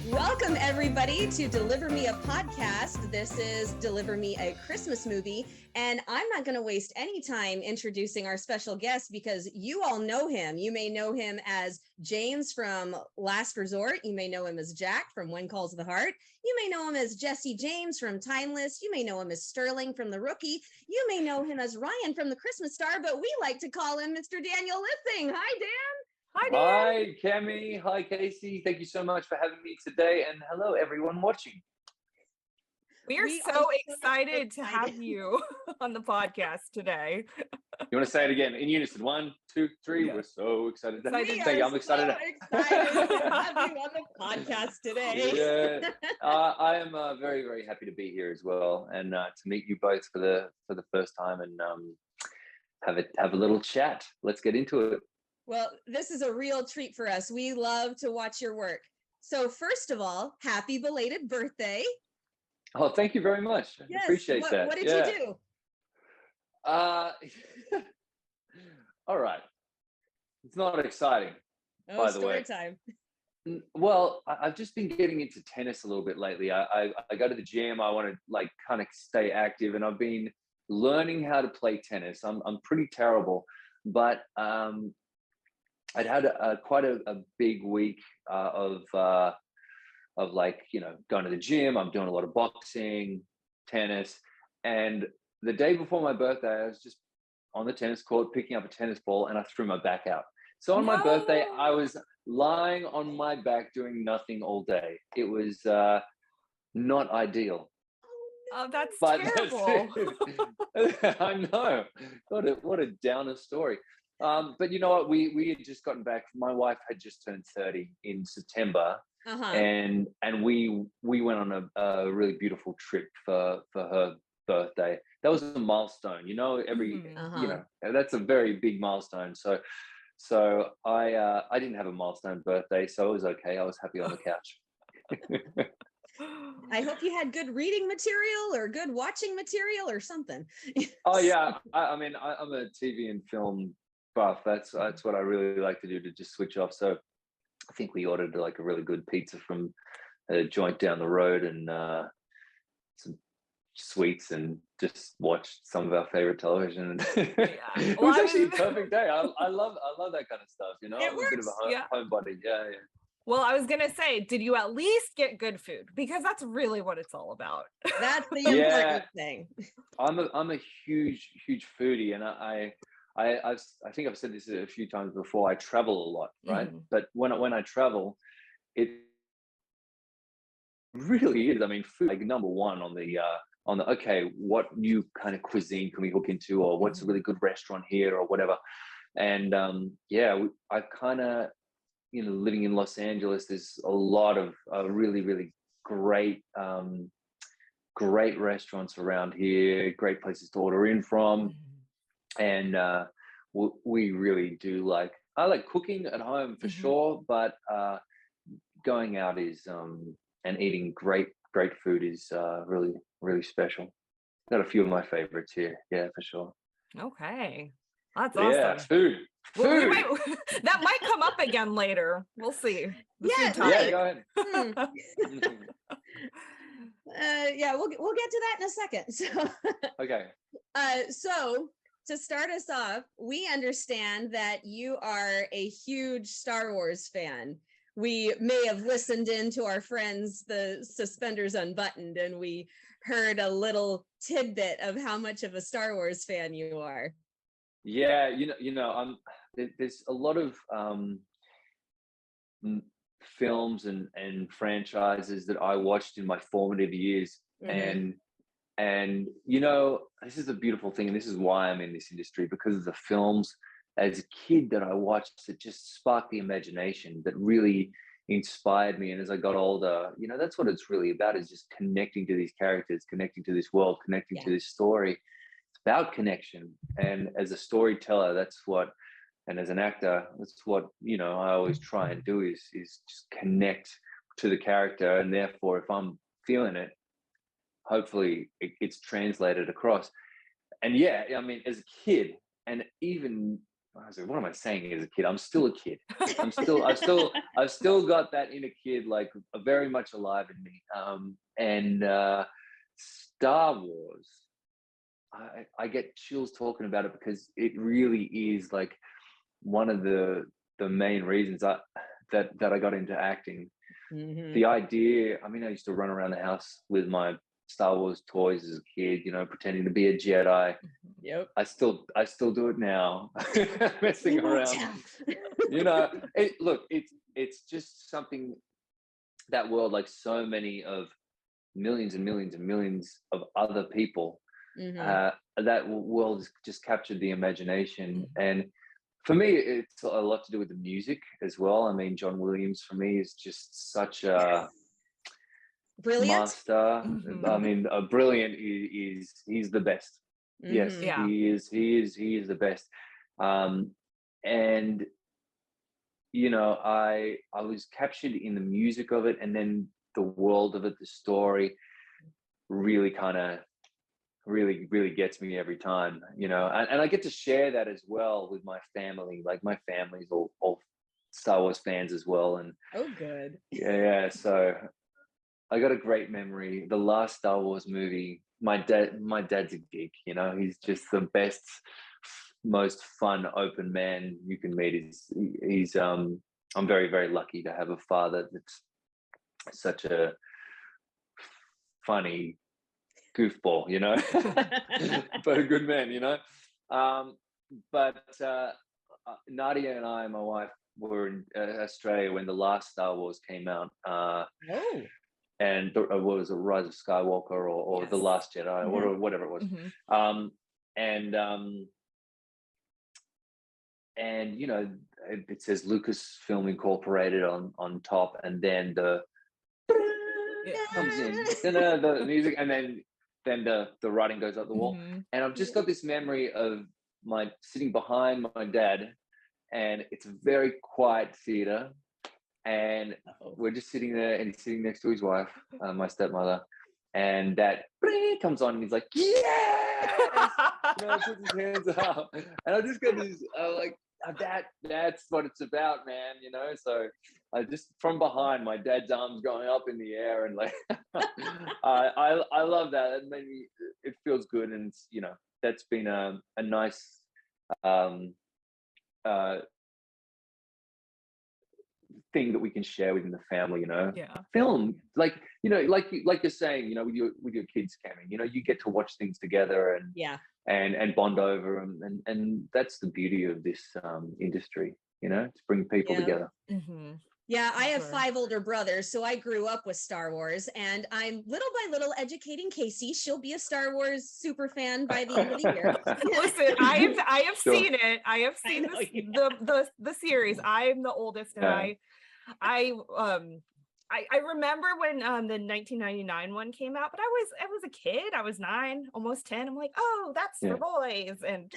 Welcome, everybody, to Deliver Me a Podcast. This is Deliver Me a Christmas Movie, and I'm not going to waste any time introducing our special guest because you all know him. You may know him as James from Last Resort. You may know him as Jack from When Calls the Heart. You may know him as Jesse James from Timeless. You may know him as Sterling from The Rookie. You may know him as Ryan from The Christmas Star, but we like to call him Mr. Daniel Lissing. Hi, Dan. Hi, Dan. Hi, Cammy. Hi, Kaycee. Thank you so much for having me today. And hello, everyone watching. We are so excited to have you on the podcast today. You want to say it again in unison? 1, 2, 3. Yeah. We're so excited. I'm excited to to have you on the podcast today. Yeah, I am very, very happy to be here as well, and to meet you both for the first time, and have a little chat. Let's get into it. Well, this is a real treat for us. We love to watch your work. So first of all, happy belated birthday. Oh, thank you very much. Yes. Appreciate that. What did you do? All right. It's not exciting, by the way. Story time. Well, I've just been getting into tennis a little bit lately. I go to the gym. I want to kind of stay active, and I've been learning how to play tennis. I'm pretty terrible, but I'd had quite a big week of going to the gym. I'm doing a lot of boxing, tennis, and the day before my birthday, I was just on the tennis court picking up a tennis ball, and I threw my back out. So on my birthday, I was lying on my back doing nothing all day. It was not ideal. Oh, that's terrible. I know. What a downer story. But you know what? We had just gotten back. My wife had just turned 30 in September, and we went on a really beautiful trip for her birthday. That was a milestone. You know, that's a very big milestone. So I didn't have a milestone birthday, so it was okay. I was happy on the couch. I hope you had good reading material or good watching material or something. Oh yeah, I mean, I'm a TV and film buff. That's what I really like to do, to just switch off. So I think we ordered like a really good pizza from a joint down the road, and some sweets, and just watched some of our favorite television. It was actually a perfect day. I love that kind of stuff. You know, I'm a bit of a homebody. Yeah. Well, I was gonna say, did you at least get good food? Because that's really what it's all about. That's the important thing. I'm a huge foodie, and I think I've said this a few times before. I travel a lot, right? But when I travel, it really is. I mean, food, like, number one on the okay, what new kind of cuisine can we hook into, or what's a really good restaurant here, or whatever. And I kind of, living in Los Angeles, there's a lot of really, really great restaurants around here, great places to order in from. And we really do I like cooking at home for sure, but going out is and eating great food is really, really special. Got a few of my favorites here. Yeah, for sure. Okay. That's awesome. Yeah, food. Well, that might come up again later. We'll see. Yeah, go ahead. We'll get to that in a second. So, okay. So to start us off, we understand that you are a huge Star Wars fan. We may have listened in to our friends, the Suspenders Unbuttoned, and we heard a little tidbit of how much of a Star Wars fan you are. Yeah, there's a lot of films and franchises that I watched in my formative years, and this is a beautiful thing, and this is why I'm in this industry, because of the films as a kid that I watched that just sparked the imagination, that really inspired me. And as I got older, that's what it's really about, is just connecting to these characters, connecting to this world, connecting to this story. about connection. And as a storyteller, and as an actor, that's what, I always try and do is just connect to the character. And therefore, if I'm feeling it, hopefully it's translated across. And yeah, I mean, as a kid, and even, what am I saying as a kid? I'm still a kid. I've still got that inner kid, like very much alive in me. And Star Wars, I get chills talking about it, because it really is like one of the main reasons that I got into acting. Mm-hmm. The idea, I mean, I used to run around the house with my Star Wars toys as a kid, pretending to be a Jedi. Yep. I still do it now, messing around. It's just something, that world, like so many of millions and millions and millions of other people, that world has just captured the imagination. And for me, it's a lot to do with the music as well. I mean, John Williams for me is just such a brilliant master. I mean, brilliant he's the best. Yes, he is the best. And I was captured in the music of it, and then the world of it, the story really kind of really gets me every time, and I get to share that as well with my family. Like my family's all Star Wars fans as well. And oh, good. Yeah, so I got a great memory. The last Star Wars movie, my dad's a geek, he's just the best, most fun, open man you can meet. He's I'm very, very lucky to have a father that's such a funny goofball, but a good man, but Nadia and I, my wife, were in Australia when the last Star Wars came out. And what was it, Rise of Skywalker or The Last Jedi, or whatever it was. And it says Lucasfilm Incorporated on top, and then the comes in, the music, and then the writing goes up the wall. And I've just got this memory of my sitting behind my dad, and it's a very quiet theater, and we're just sitting there, and he's sitting next to his wife, my stepmother, and that comes on, and he's like, yeah, puts his hands up, and I just got this, like, that's what it's about, man, so I just, from behind, my dad's arms going up in the air, and like, I love that. It made me, it feels good, and it's, that's been a nice thing that we can share within the family, film, like, like you're saying, with your kids, Cammy, you get to watch things together, and bond over them, and that's the beauty of this industry, to bring people together. Yeah, I have 5 older brothers, so I grew up with Star Wars, and I'm little by little educating Kaycee. She'll be a Star Wars super fan by the end of the year. Listen, I have seen it. I have seen the series. I'm the oldest, and I remember when the 1999 one came out, but I was a kid. I was 9, almost 10. I'm like, oh, that's for boys. And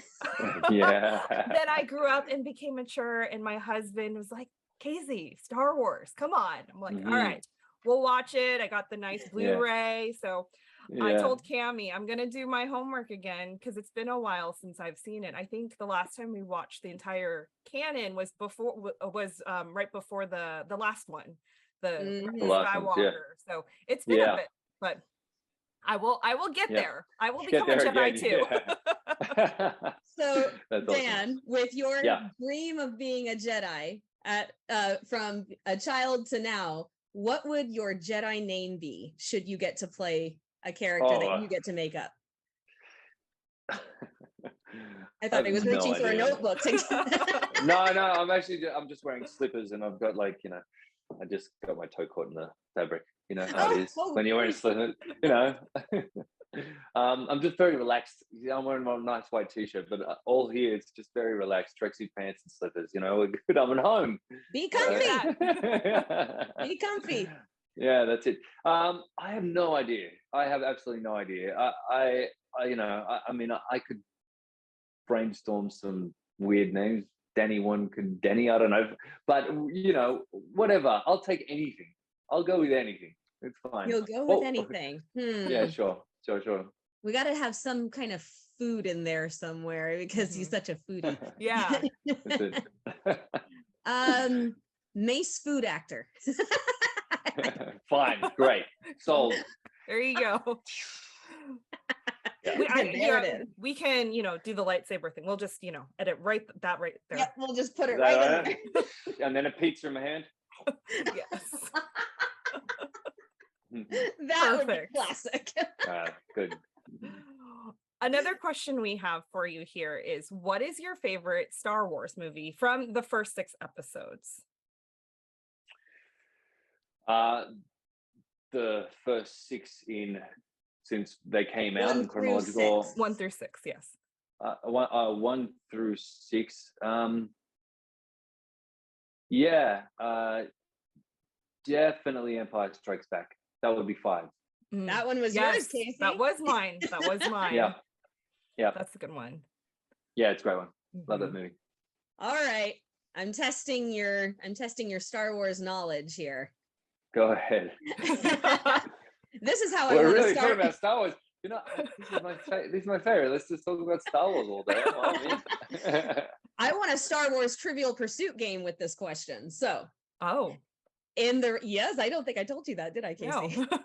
then I grew up and became mature, and my husband was like, Kaycee, Star Wars, come on. I'm like, all right, we'll watch it. I got the nice Blu-ray. So I told Cammy, I'm gonna do my homework again, because it's been a while since I've seen it. I think the last time we watched the entire canon was right before the last one, the Skywalker. So it's been a bit, but I will get there. I will become a Jedi too. So Dan, with your dream of being a Jedi, from a child to now, what would your Jedi name be, should you get to play a character that you get to make up? I thought he was reaching for a notebook. No, I'm just wearing slippers, and I've got, like, I just got my toe caught in the fabric. You know how it is when you're wearing slippers, I'm just very relaxed. I'm wearing my nice white t-shirt, but all here it's just very relaxed. Tracksuit pants and slippers. We're good. I'm at home. Be comfy. Be comfy. Yeah, that's it. I have no idea. I have absolutely no idea. I mean, I could brainstorm some weird names. Denny, I don't know, but whatever. I'll take anything. I'll go with anything. It's fine. You'll go with anything. Yeah, sure. We got to have some kind of food in there somewhere because he's such a foodie. Yeah. That's it. Mace food actor. Fine, great, sold. There you go. Yeah. We can, do the lightsaber thing. We'll just, edit right there. Yeah, we'll just put it right in there. And then a pizza in my hand. Yes. That would be classic. Good. Another question we have for you here is, what is your favorite Star Wars movie from the first 6 episodes? The first 6 since they came out in chronological. 1 through 6, yes. 1 through 6. Definitely Empire Strikes Back. That would be 5. That one was yours, Kaycee. That was mine. Yeah. That's a good one. Yeah, it's a great one. Love that movie. All right. I'm testing your Star Wars knowledge here. Go ahead. This is how We're I want really to start. talking about Star Wars. This is my favorite. Let's just talk about Star Wars all day. I want a Star Wars Trivial Pursuit game with this question. So, yes, I don't think I told you that, did I, Kaycee? No.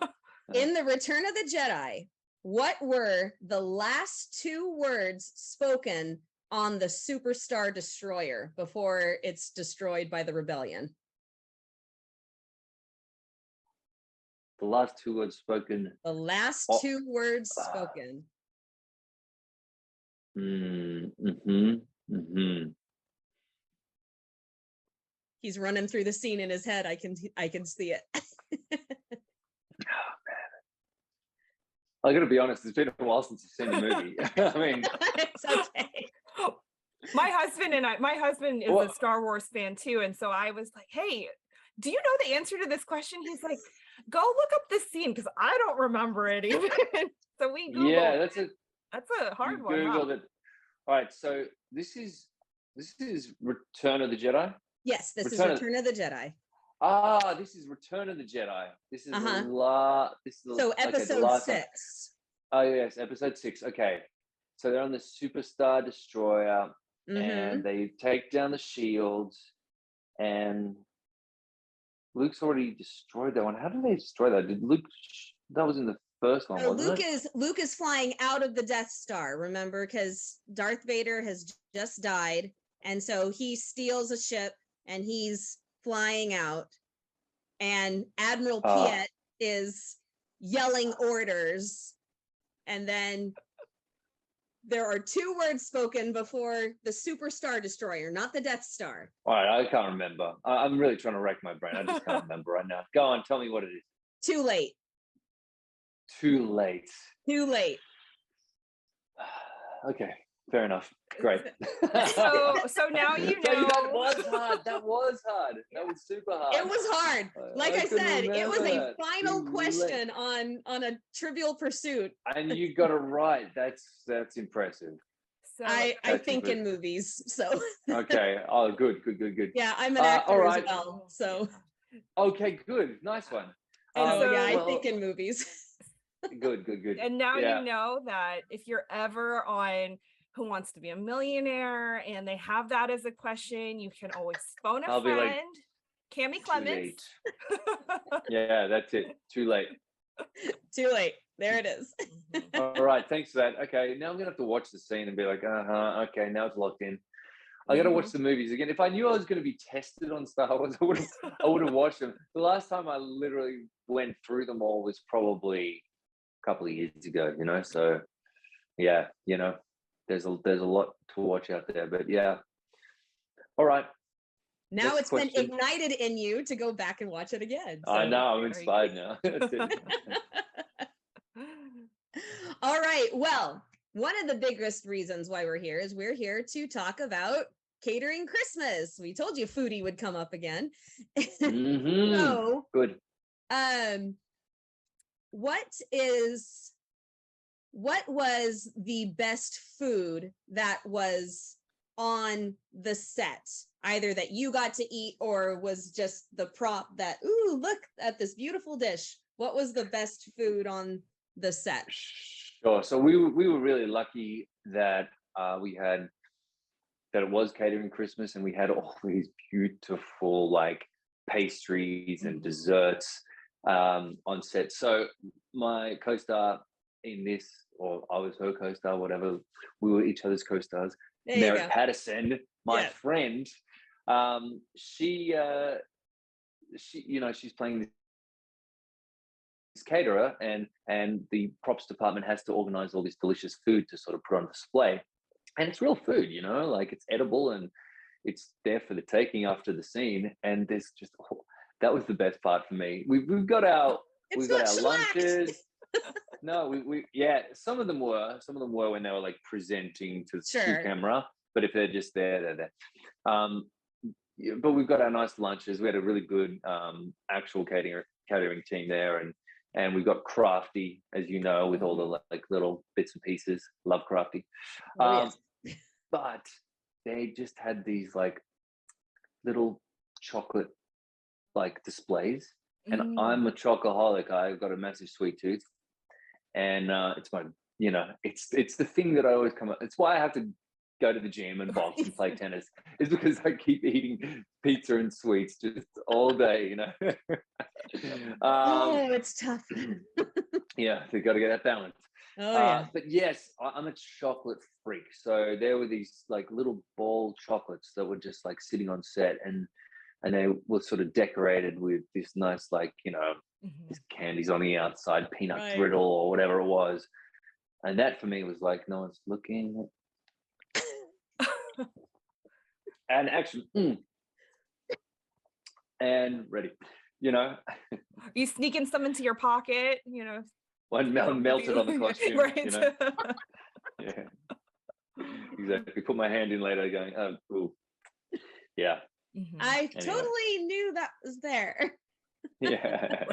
In the Return of the Jedi, what were the last 2 words spoken on the Superstar Destroyer before it's destroyed by the rebellion? The last 2 words spoken. The last 2 words spoken. He's running through the scene in his head. I can see it. I gotta be honest, it's been a while since you've seen the movie. I mean, it's okay. My husband is a Star Wars fan too, and so I was like, "Hey, do you know the answer to this question?" He's like, "Go look up this scene because I don't remember it even." So we Googled. Yeah, that's a hard one. Googled it. All right, so this is Return of the Jedi. Yes, this is Return of the Jedi. This is Return of the Jedi. This is so episode 6. Oh yes, episode 6. Okay, so they're on the Superstar Destroyer, and they take down the shields, and Luke's already destroyed that one. How did they destroy that? Did Luke? That was in the first one. So Luke is flying out of the Death Star. Remember, because Darth Vader has just died, and so he steals a ship and he's flying out, and Admiral Piet is yelling orders, and then there are 2 words spoken before the Superstar Destroyer, not the Death Star. All right, I can't remember. I'm really trying to rack my brain. I just can't remember right now. Go on, tell me what it is. Too late. Too late. Too late. Okay, fair enough. Great. So now you know. That was hard. That was super hard. It was hard. Like I said, it was a final question on a Trivial Pursuit. And you got it right. That's impressive. So I think in movies. So okay. Oh, good. Yeah, I'm an actor as well. So okay, good. Nice one. I think in movies. Good. And now you know that if you're ever on Who Wants to Be a Millionaire and they have that as a question, you can always phone a friend. Cammy Clements. Yeah, that's it. Too late. Too late. There it is. All right, thanks for that. Okay, now I'm gonna have to watch the scene and be like, okay, now it's locked in. I gotta watch the movies again. If I knew I was gonna be tested on Star Wars, I would have watched them. The last time I literally went through them all was probably a couple of years ago, so yeah, there's a lot to watch out there, but yeah. All right. Now next question. Been ignited in you to go back and watch it again. So. I know, I'm inspired now. That's it. All right. Well, one of the biggest reasons why we're here is we're here to talk about Catering Christmas. We told you foodie would come up again. So good. What is what was the best food that was on the set, either that you got to eat or was just the prop that, ooh, look at this beautiful dish? What was the best food on the set? Sure. So we were really lucky that it was Catering Christmas, and we had all these beautiful like pastries and desserts on set. So my co-star in this, or I was her co-star, whatever, we were each other's co-stars. Merritt Patterson, my friend, she's playing this caterer, and the props department has to organize all this delicious food to sort of put on display. And it's real food, like it's edible and it's there for the taking after the scene. And there's just, that was the best part for me. We've got our lunches. No, we some of them were when they were like presenting to camera, but if they're just there, they're there. But we've got our nice lunches. We had a really good actual catering team there, and we got crafty, as you know, with all the like little bits and pieces. Love crafty. But they just had these like little chocolate like displays, and I'm a chocoholic. I've got a massive sweet tooth, and it's my, it's the thing that I always come up. It's why I have to go to the gym and box and play tennis, is because I keep eating pizza and sweets just all day, Oh, it's tough. Yeah, they got to get that balance. But yes, I'm a chocolate freak. So there were these like little ball chocolates that were just like sitting on set, and they were sort of decorated with this nice, like, this candies on the outside, peanut brittle or whatever it was. And that for me was like, no one's looking. And action. And ready. You sneaking some into your pocket, One melted on the costume, Yeah, exactly. Put my hand in later going, oh, ooh. Yeah. I totally knew that was there. Yeah.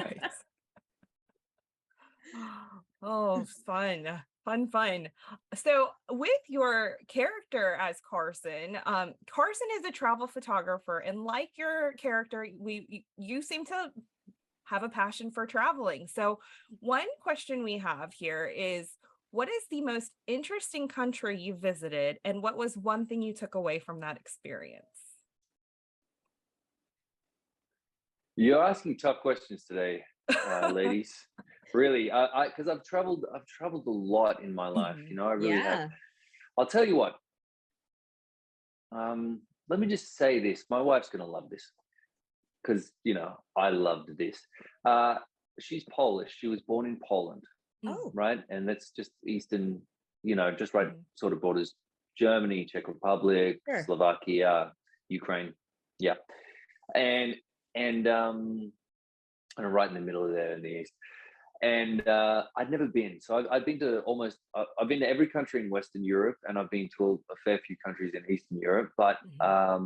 Oh, fun. So with your character as Carson, Carson is a travel photographer, and like your character, you seem to have a passion for traveling. So one question we have here is, what is the most interesting country you visited, and what was one thing you took away from that experience? You're asking tough questions today, ladies. Really, because I've traveled a lot in my life. I really have. I'll tell you what. Let me just say this. My wife's gonna love this, because I loved this. She's Polish. She was born in Poland. Oh, right, and that's just eastern. Just right, sort of borders Germany, Czech Republic, Slovakia, Ukraine. Yeah, and right in the middle of there in the east. And I'd never been. So I've been to I've been to every country in Western Europe, and I've been to a fair few countries in Eastern Europe, but I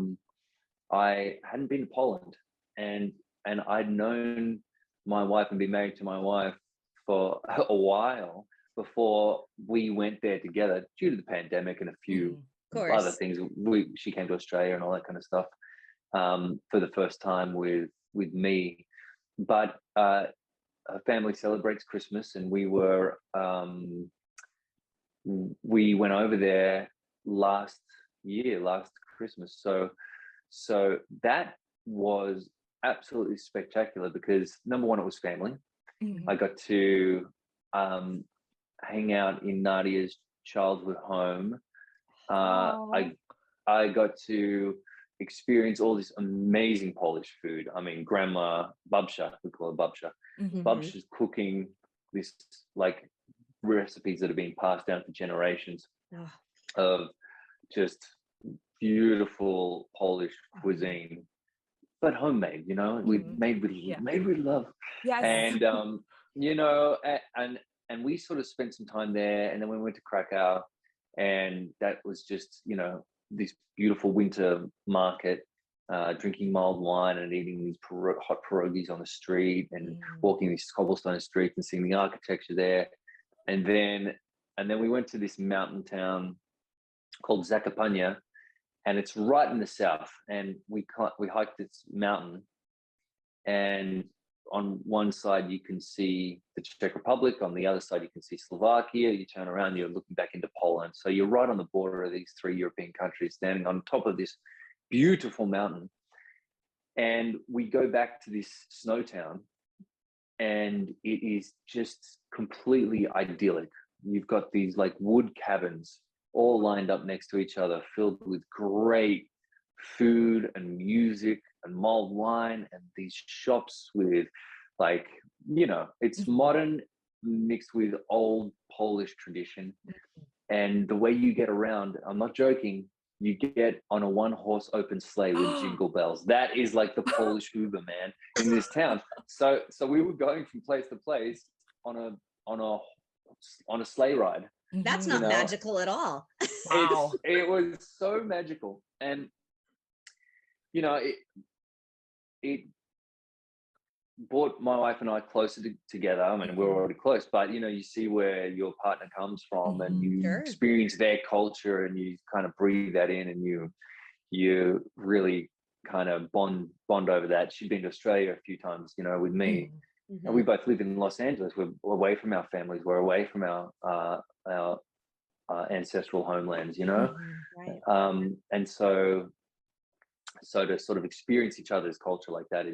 hadn't been to Poland. And I'd known my wife and been married to my wife for a while before we went there together, due to the pandemic and a few other things. She came to Australia and all that kind of stuff for the first time with me. But her family celebrates Christmas, and we went over there last Christmas. So that was absolutely spectacular, because number one, it was family. I got to hang out in Nadia's childhood home. I got to experience all this amazing Polish food. I mean, Grandma Babcia, we call her Babcia. Babcia's cooking this like recipes that have been passed down for generations of just beautiful Polish cuisine, but homemade. We made with love. Yes. And and we sort of spent some time there, and then we went to Krakow, and that was just this beautiful winter market, drinking mulled wine and eating these hot pierogies on the street, and walking these cobblestone streets and seeing the architecture there. And then And then we went to this mountain town called Zakopane, and it's right in the south. And we hiked this mountain, and on one side you can see the Czech Republic, on the other side you can see Slovakia. You turn around, you're looking back into Poland. So you're right on the border of these 3 European countries, standing on top of this beautiful mountain. And we go back to this snow town, and it is just completely idyllic. You've got these like wood cabins all lined up next to each other, filled with great food and music and mulled wine, and these shops with, like, you know, it's modern mixed with old Polish tradition. And the way you get around, I'm not joking, you get on a 1-horse open sleigh with jingle bells. That is like the Polish Uber, man, in this town. So we were going from place to place on a sleigh ride. That's not magical at all. Wow. It was so magical. And you know, it brought my wife and I closer together. I mean, we're already close, but you know, you see where your partner comes from, and you experience their culture, and you kind of breathe that in, and you really kind of bond over that. She'd been to Australia a few times, you know, with me, and we both live in Los Angeles. We're away from our families. We're away from our ancestral homelands, you know, and so to sort of experience each other's culture like that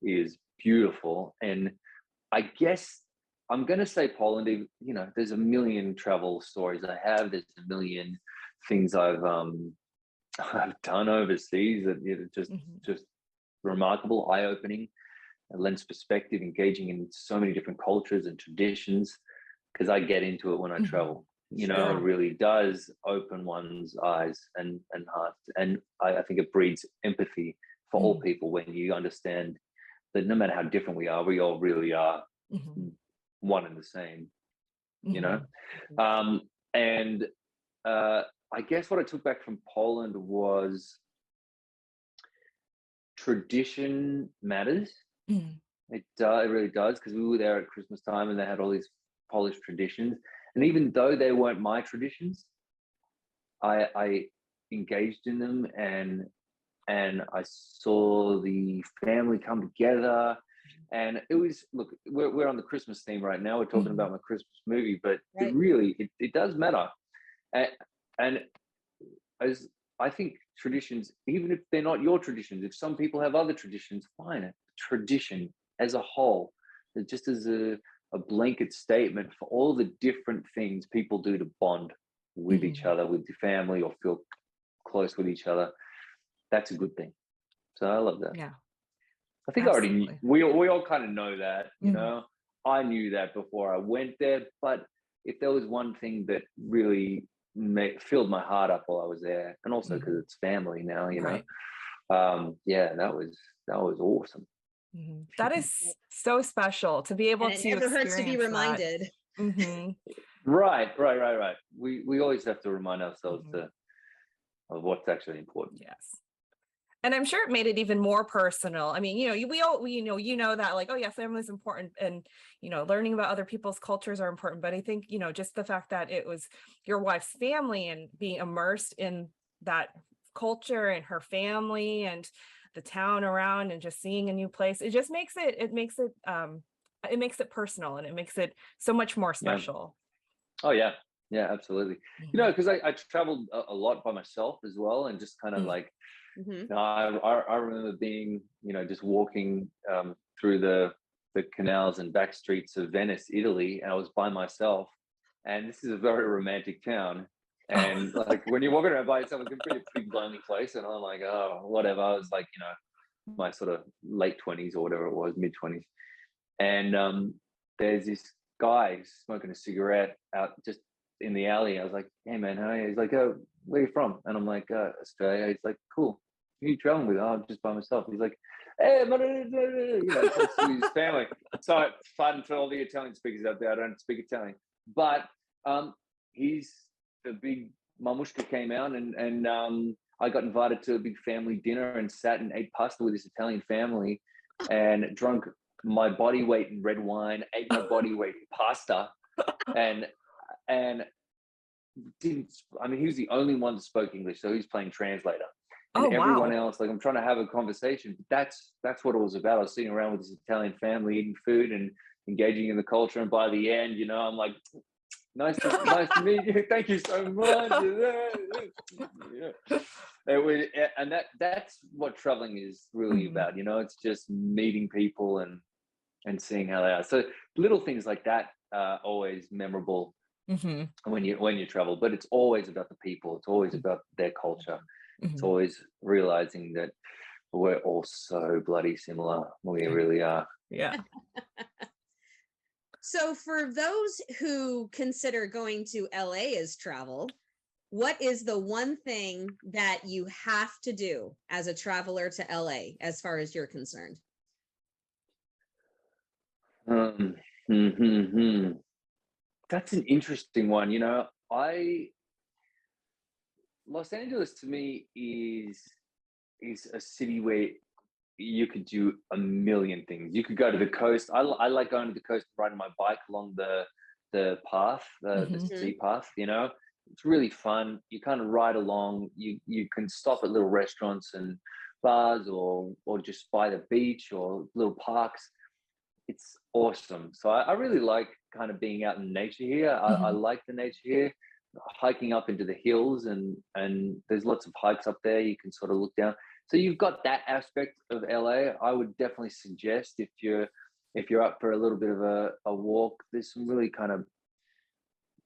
is beautiful. And I guess I'm going to say Poland, you know, there's a million travel stories I have. There's a million things I've done overseas that, you know, just remarkable, eye-opening, lends perspective, engaging in so many different cultures and traditions, because I get into it when I travel. You know, it really does open one's eyes and heart. And I think it breeds empathy for all people when you understand that no matter how different we are, we all really are one and the same, you know? And I guess what I took back from Poland was tradition matters. It really does, because we were there at Christmas time and they had all these Polish traditions. And even though they weren't my traditions, I engaged in them, and I saw the family come together. And it was, look, we're on the Christmas theme right now. We're talking about my Christmas movie, but it really, it does matter. And as I think traditions, even if they're not your traditions, if some people have other traditions, fine. Tradition as a whole, just as a blanket statement for all the different things people do to bond with each other, with your family, or feel close with each other, that's a good thing. So I love that. Yeah, I think absolutely. I already we all kind of know that, you know. I knew that before I went there, but if there was one thing that really filled my heart up while I was there, and also because it's family now, you know, yeah, that was awesome. That is so special to be able to. It never hurts to be reminded. Right. We always have to remind ourselves of what's actually important. Yes. And I'm sure it made it even more personal. I mean, you know, we know that, like, oh yeah, family is important, and, you know, learning about other people's cultures are important. But I think, you know, just the fact that it was your wife's family and being immersed in that culture and her family and the town around, and just seeing a new place, it just makes it makes it personal, and it makes it so much more special. Oh yeah, absolutely. You know, because I traveled a lot by myself as well, and just kind of like, you know, I remember being, you know, just walking through the canals and back streets of Venice, Italy, and I was by myself, and this is a very romantic town. And like when you're walking around by yourself, it's a pretty big lonely place. And I'm like, oh, whatever. I was like, you know, my sort of late 20s or whatever it was, mid 20s. And there's this guy smoking a cigarette out just in the alley. I was like, hey man, how are you? He's like, oh, where are you from? And I'm like, Australia. He's like, cool. Who are you traveling with? Oh, I'm just by myself. He's like, hey, you know, his family. So fun for all the Italian speakers out there. I don't speak Italian, but the big mamushka came out, and I got invited to a big family dinner and sat and ate pasta with this Italian family, and drunk my body weight in red wine, ate my body weight in pasta, and and he was the only one that spoke English, so he's playing translator. And everyone else, like, I'm trying to have a conversation. That's what it was about. I was sitting around with this Italian family eating food and engaging in the culture. And by the end, I'm like, nice to meet you. Thank you so much. And that's what traveling is really about. It's just meeting people and seeing how they are. So little things like that are always memorable when you travel. But it's always about the people. It's always about their culture. It's always realizing that we're all so bloody similar. We really are. Yeah. So for those who consider going to LA as travel, what is the one thing that you have to do as a traveler to LA as far as you're concerned? That's an interesting one. Los Angeles to me is a city where you could do a million things. You could go to the coast. I like going to the coast, riding my bike along the path, the sea path. It's really fun. You kind of ride along. You can stop at little restaurants and bars, or just by the beach or little parks. It's awesome. So I really like kind of being out in nature here. I like the nature here. Hiking up into the hills, and there's lots of hikes up there. You can sort of look down. So you've got that aspect of LA. I would definitely suggest if you're up for a little bit of a walk, there's some really kind of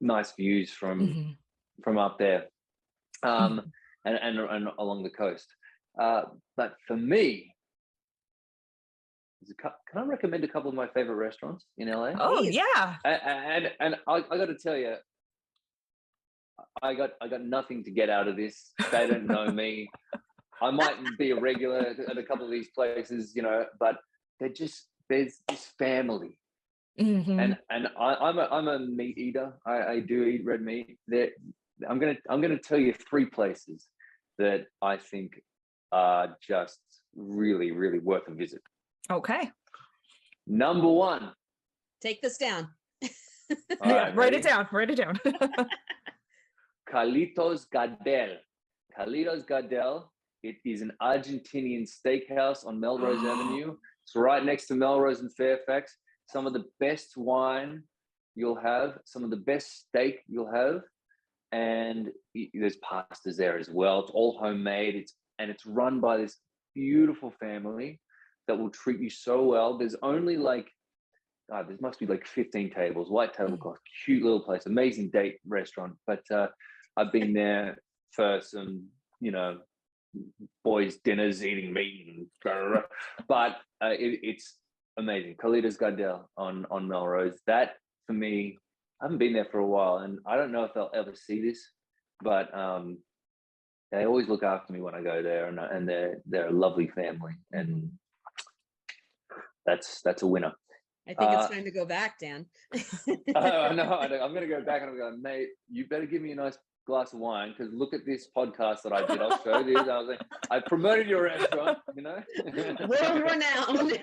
nice views from up there, and along the coast. But for me, can I recommend a couple of my favorite restaurants in LA? Oh yeah. And I got to tell you, I got nothing to get out of this. They don't know me. I might be a regular at a couple of these places, but there's this family, and I'm a meat eater. I do eat red meat. I'm gonna tell you 3 places that I think are just really, really worth a visit. Okay. Number 1. Take this down. Write it down. Carlitos Gardel. It is an Argentinian steakhouse on Melrose Avenue. It's right next to Melrose and Fairfax. Some of the best wine you'll have, some of the best steak you'll have, and there's pastas there as well. It's all homemade. It's run by this beautiful family that will treat you so well. There's only there must be 15 tables, white tablecloth, cute little place, amazing date restaurant. But I've been there for some, boys' dinners, eating meat, and but it's amazing. Carlitos Gardel on Melrose. That for me, I haven't been there for a while, and I don't know if they'll ever see this, but they always look after me when I go there, and they're a lovely family, and that's a winner. I think it's time to go back, Dan. No, I'm going to go back and I'm going, mate, you better give me a nice glass of wine, because look at this podcast that I did. I'll show this. I was like, I promoted your restaurant, World renowned.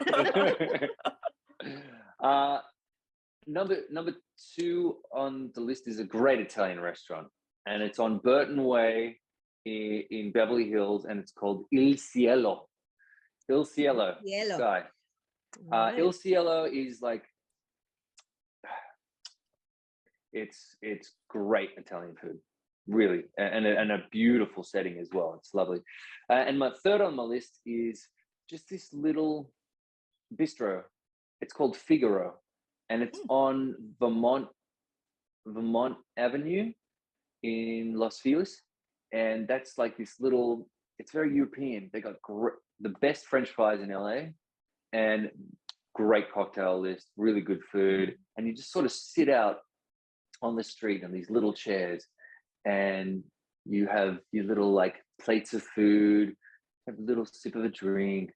Number 2 on the list is a great Italian restaurant, and it's on Burton Way in Beverly Hills, and it's called Il Cielo. Il Cielo. Sky. Il Cielo is it's great Italian food, really, and a beautiful setting as well. It's lovely. And my 3rd on my list is just this little bistro. It's called Figaro, and it's on Vermont Avenue in Los Feliz, and that's this little. It's very European. They got the best French fries in LA. And great cocktail list, really good food. And you just sort of sit out on the street on these little chairs, and you have your little plates of food, have a little sip of a drink,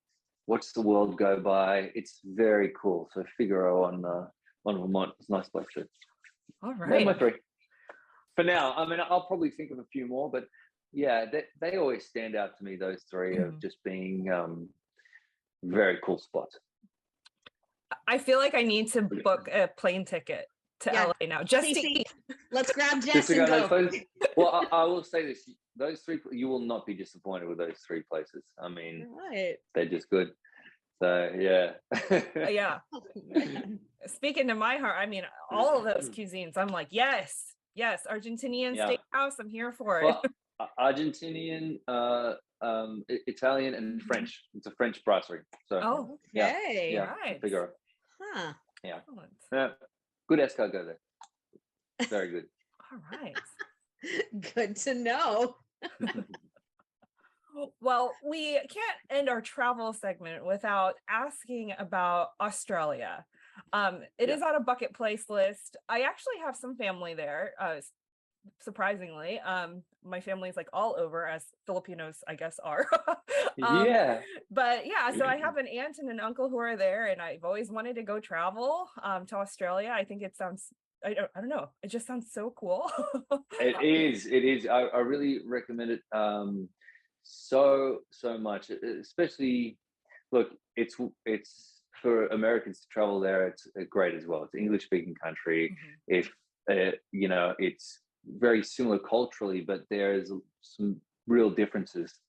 watch the world go by. It's very cool. So Figaro on Vermont is a nice place too. All right. They're my 3. For now, I'll probably think of a few more, but yeah, they always stand out to me, those 3 of just being very cool spots. I feel like I need to book a plane ticket to LA now, just to eat. Let's grab Jess and go. Well, I will say this: those three, you will not be disappointed with those three places. I mean, they're just good. So yeah. Yeah. Speaking to my heart, I mean, all of those cuisines, I'm like, yes, Argentinian steakhouse, I'm here for it. Well, Argentinian, Italian, and French. It's a French brasserie. So okay, right. Figaro. Huh. Yeah. Good escargot there. Very good. All right. Good to know. Well, we can't end our travel segment without asking about Australia. It is on a bucket place list. I actually have some family there, surprisingly. My family is like all over, as Filipinos, I guess, are. But yeah, so I have an aunt and an uncle who are there, and I've always wanted to go travel to Australia. I think it sounds, I don't know, it just sounds so cool. It is. I really recommend it so much, especially, look, it's for Americans to travel there. It's great as well. It's an English speaking country. If it's very similar culturally, but there's some real differences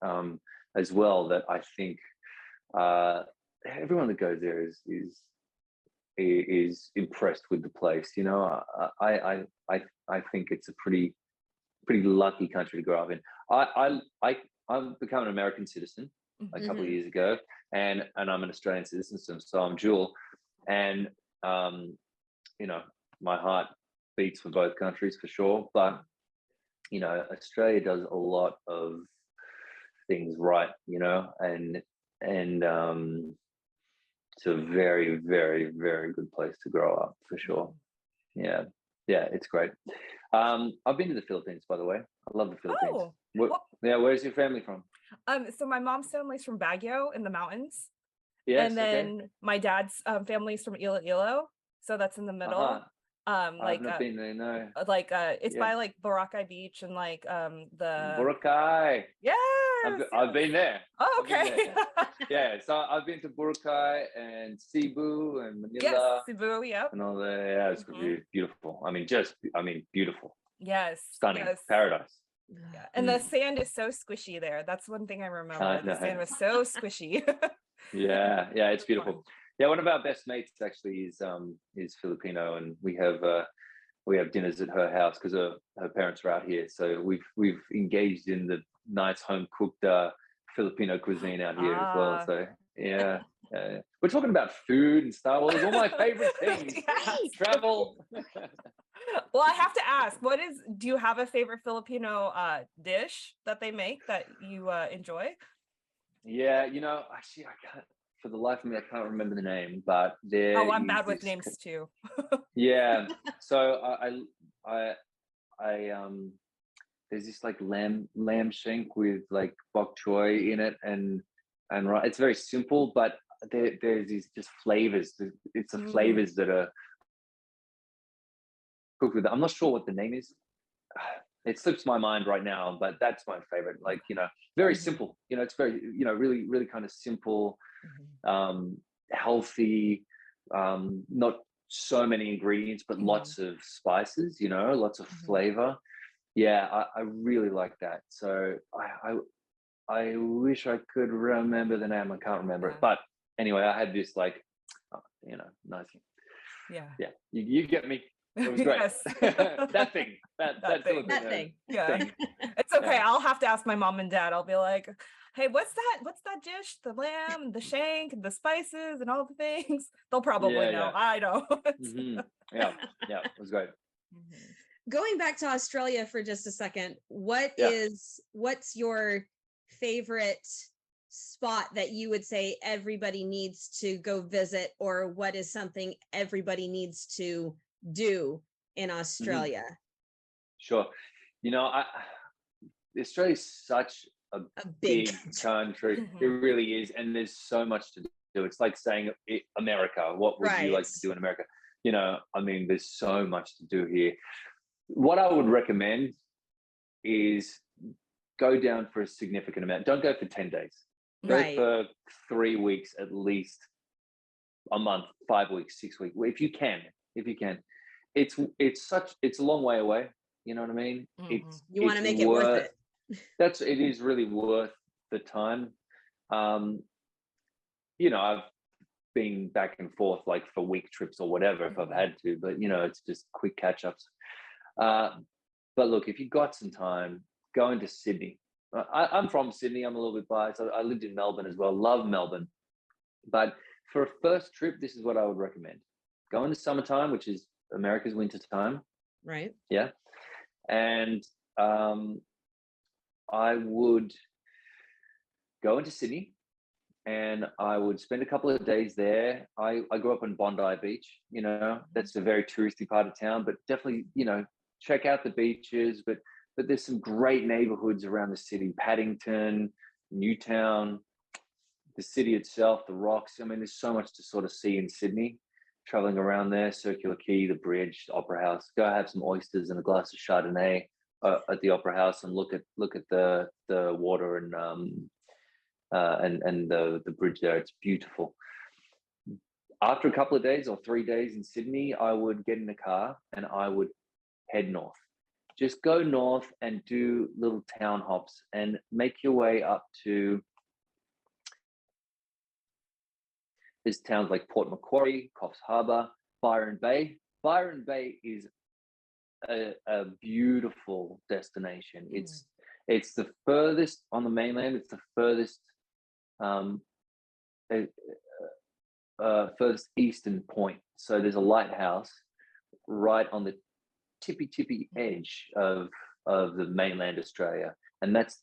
as well that I think everyone that goes there is impressed with the place. I think it's a pretty lucky country to grow up in. I've become an American citizen a couple of years ago, and I'm an Australian citizen, so I'm dual. And my heart beats for both countries for sure. But Australia does a lot of things right, and it's a very, very, very good place to grow up for sure. Yeah, it's great. I've been to the Philippines, by the way. I love the Philippines. Where's your family from? So my mom's family's from Baguio in the mountains. Yes, and then my dad's family's from Iloilo, so that's in the middle. I've not been there, no. It's by like Boracay Beach and like the Boracay. Yeah. I've been there. Oh, okay. Yeah, so I've been to Boracay and Cebu and Manila. Yes, Cebu, yep. And all that. Yeah, it's beautiful. I mean, beautiful. Yes. Stunning. Yes. Paradise. Yeah. And the sand is so squishy there. That's one thing I remember. The sand was so squishy. Yeah, it's beautiful. Yeah, one of our best mates actually is Filipino, and we have dinners at her house because her parents are out here. So we've engaged in the nice home cooked Filipino cuisine out here as well. So yeah, we're talking about food and Star Wars, all my favorite things. Travel. Well, I have to ask, do you have a favorite Filipino dish that they make that you enjoy? Yeah, actually, I can't. For the life of me, I can't remember the name, but I'm bad with names too. Yeah, so I there's this like lamb shank with like bok choy in it, and it's very simple, but there's these just flavors. It's the flavors that are cooked with. I'm not sure what the name is. It slips my mind right now, but that's my favorite. Like, very simple. It's very, really, really kind of simple, healthy, not so many ingredients, but lots of spices, lots of flavor. Yeah, I really like that. So I wish I could remember the name. I can't remember it. But anyway, I had this like, nice. Yeah. You get me. It was great. Yes. that thing. That thing. Yeah. It's okay. I'll have to ask my mom and dad. I'll be like, hey, what's that dish? The lamb, the shank, the spices, and all the things. They'll probably know. Yeah. I know. Yeah, it was great. Going back to Australia for just a second, what's your favorite spot that you would say everybody needs to go visit, or what is something everybody needs to do in Australia? Sure. Australia is such a big country. It really is, and there's so much to do. It's like saying America. What would you like to do in America? There's so much to do here. What I would recommend is go down for a significant amount. Don't go for 10 days. Go for 3 weeks at least, a month, 5 weeks, 6 weeks, if you can. it's a long way away. You know what I mean? You want to make it worth it. It is really worth the time. You know, I've been back and forth like for week trips or whatever if I've had to, but you know, it's just quick catch-ups. But look, if you got some time, go into Sydney. I'm from Sydney. I'm a little bit biased. I lived in Melbourne as well. Love Melbourne. But for a first trip, this is what I would recommend. Go into summertime, which is America's winter time. Right. Yeah. And I would go into Sydney and I would spend a couple of days there. I grew up on Bondi Beach, you know, that's a very touristy part of town, but definitely, you know, check out the beaches, but there's some great neighborhoods around the city, Paddington, Newtown, the city itself, the rocks. I mean, there's so much to sort of see in Sydney, traveling around there, Circular Quay, the bridge, the Opera House. Go have some oysters and a glass of Chardonnay at the Opera House and look at the water and the bridge there. It's beautiful. After a couple of days or 3 days in Sydney, I would get in the car and I would head north. Just go north and do little town hops and make your way up to there's towns like Port Macquarie, Coffs Harbour, Byron Bay. Byron Bay is a beautiful destination. It's the furthest on the mainland. It's the furthest furthest eastern point. So there's a lighthouse right on the tippy edge of the mainland Australia, and that's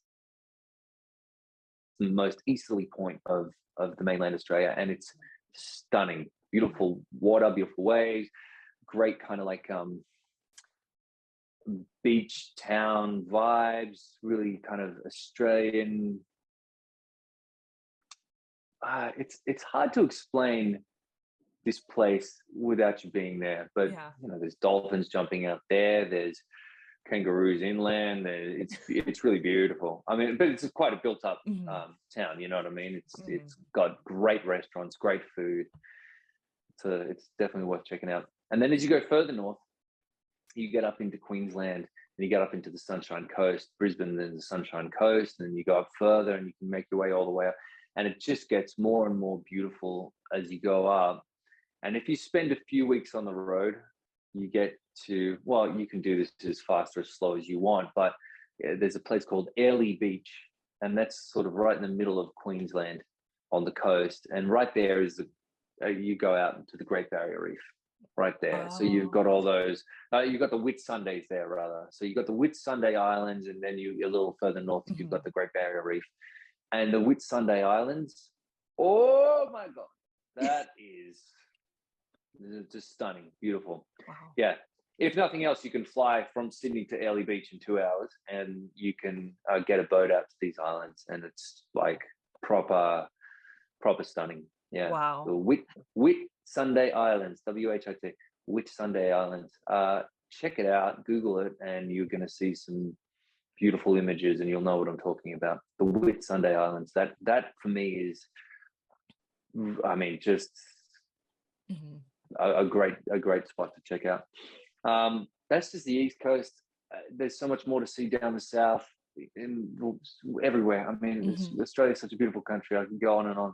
the most easterly point of the mainland Australia, and it's stunning, beautiful water, beautiful waves, great kind of like beach town vibes, really kind of Australian. It's hard to explain this place without you being there, but you know, there's dolphins jumping out there, there's kangaroos inland, it's really beautiful. I mean, but it's quite a built up town, you know what I mean? It's got great restaurants, great food, so it's definitely worth checking out. And then as you go further north, you get up into Queensland and you get up into the Sunshine Coast, Brisbane, then the Sunshine Coast, and then you go up further and you can make your way all the way up, and it just gets more and more beautiful as you go up. And if you spend a few weeks on the road, you get to, well, you can do this as fast or as slow as you want, but there's a place called Airlie Beach, and that's sort of right in the middle of Queensland on the coast. And right there is you go out into the Great Barrier Reef right there. So you've got all those, you've got the Whitsundays there rather. So you've got the Whitsunday Islands, and then you're a little further north, you've got the Great Barrier Reef. And the Whitsunday Islands, oh my God, that is just stunning, beautiful. Wow. Yeah. If nothing else, you can fly from Sydney to Airlie Beach in 2 hours, and you can get a boat out to these islands, and it's like proper stunning. Yeah. Wow. The Whitsunday Islands, WHIT, Whitsunday Islands. Check it out, Google it, and you're going to see some beautiful images, and you'll know what I'm talking about. The Whitsunday Islands. That for me is, I mean, just a great spot to check out. That's just the East Coast. There's so much more to see down the south, everywhere. I mean, Australia's such a beautiful country. I can go on and on.